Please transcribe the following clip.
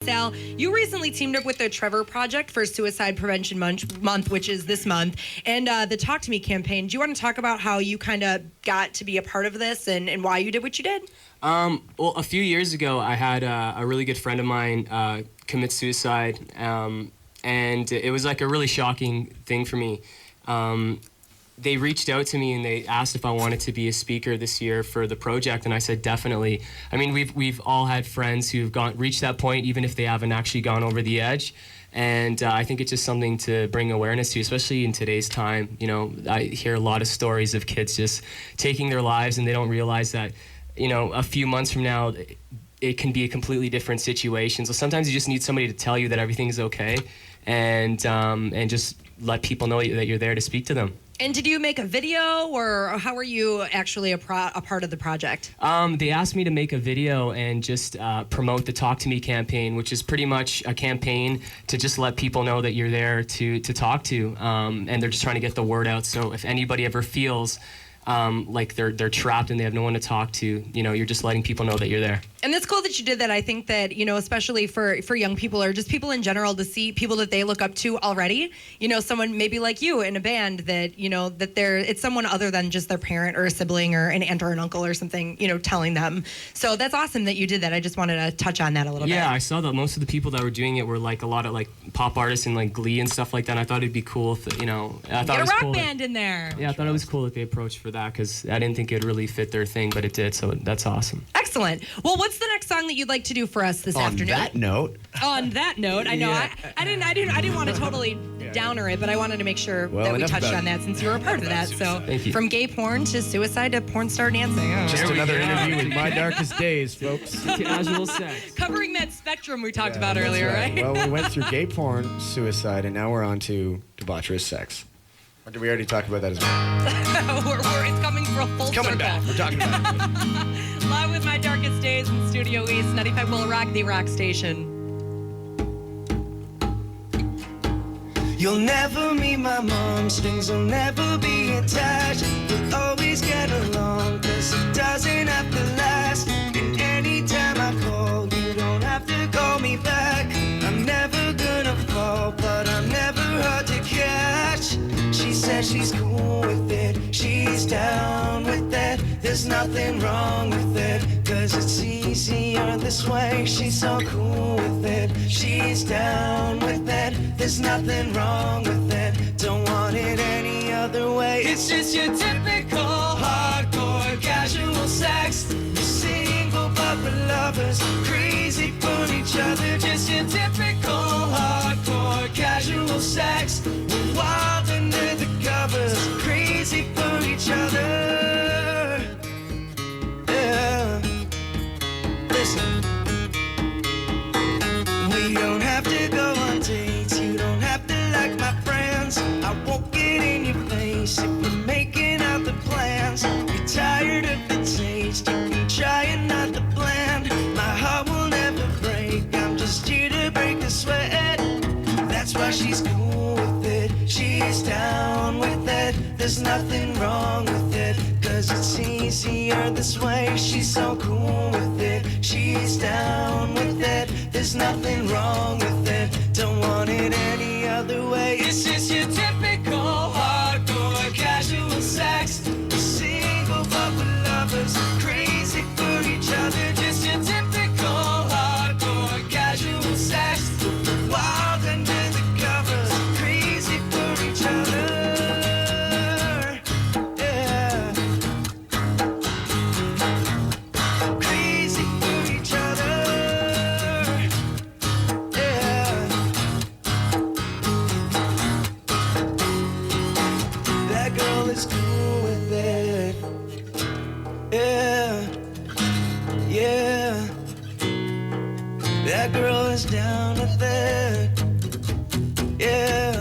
Sal, you recently teamed up with the Trevor Project for Suicide Prevention Month, which is this month, and the Talk to Me campaign. Do you want to talk about how you kind of got to be a part of this and why you did what you did? Well, a few years ago, I had a really good friend of mine commit suicide, and it was like a really shocking thing for me. They reached out to me and they asked if I wanted to be a speaker this year for the project, and I said definitely. I mean, we've all had friends who've reached that point, even if they haven't actually gone over the edge. And I think it's just something to bring awareness to, especially in today's time. You know, I hear a lot of stories of kids just taking their lives, and they don't realize that, you know, a few months from now, it can be a completely different situation. So sometimes you just need somebody to tell you that everything's okay, and just let people know that you're there to speak to them. And did you make a video, or how were you actually a part of the project? They asked me to make a video and just promote the Talk to Me campaign, which is pretty much a campaign to just let people know that you're there to talk to, and they're just trying to get the word out. So if anybody ever feels like they're trapped and they have no one to talk to, you know, you're just letting people know that you're there. And it's cool that you did that. I think that, you know, especially for young people or just people in general, to see people that they look up to already, you know, someone maybe like you in a band that, you know, that it's someone other than just their parent or a sibling or an aunt or an uncle or something, you know, telling them. So that's awesome that you did that. I just wanted to touch on that a little bit. Yeah, I saw that most of the people that were doing it were like a lot of like pop artists and like Glee and stuff like that. And I thought it'd be cool if, you know, I thought Get it was a rock cool band in there. Yeah, I thought it was cool that they approached for that, because I didn't think it really fit their thing, but it did. So that's awesome. Excellent. Well, what's the next song that you'd like to do for us this afternoon? On that note, I know Yeah. I didn't want to totally downer it, but I wanted to make sure that we touched on that since you were a part of that. So Thank you. from gay porn to suicide to porn star dancing. Oh. Just another interview with My Darkest Days, folks. Casual sex. Covering that spectrum we talked Yeah, about that's earlier, right? Well, we went through gay porn, suicide, and now we're on to debaucherous sex. Or did we already talk about that as well? it's coming for a full circle. Coming back. We're talking about it. Live with My Darkest Days in Studio East, 95 WIIL ROCK, the rock station. You'll never meet my mom's, things will never be attached. We'll always get along, cause it doesn't have to last. And anytime I call, you don't have to call me back. I'm never gonna fall, but I'm never hard to catch. She says she's cool with it, she's down with it. There's nothing wrong with it, cause it's easier this way. She's so cool with it, she's down with it. There's nothing wrong with it, don't want it any other way. It's just your typical hardcore casual sex. We're single but we're lovers, crazy for each other. Just your typical hardcore casual sex. We're wild under the covers, crazy for each other. Yeah. Listen, we don't have to go on dates, you don't have to like my friends. I won't get in your face if we're making out the plans. You're tired of the taste, you can try another blend. My heart will never break, I'm just here to break the sweat. That's why she's cool with it, she's down with it. There's nothing wrong with it, cause it's easier this way. She's so cool with it, she's down with it. There's nothing wrong with it, don't want it any other way. It's just your typical hardcore casual sex. We're single but we're lovers, crazy for each other. Just your typical hardcore casual sex. Wild under the covers, crazy for each other. Yeah. Crazy for each other. Yeah. That girl is cool with it. Yeah. Yeah. That girl is down with it. Yeah.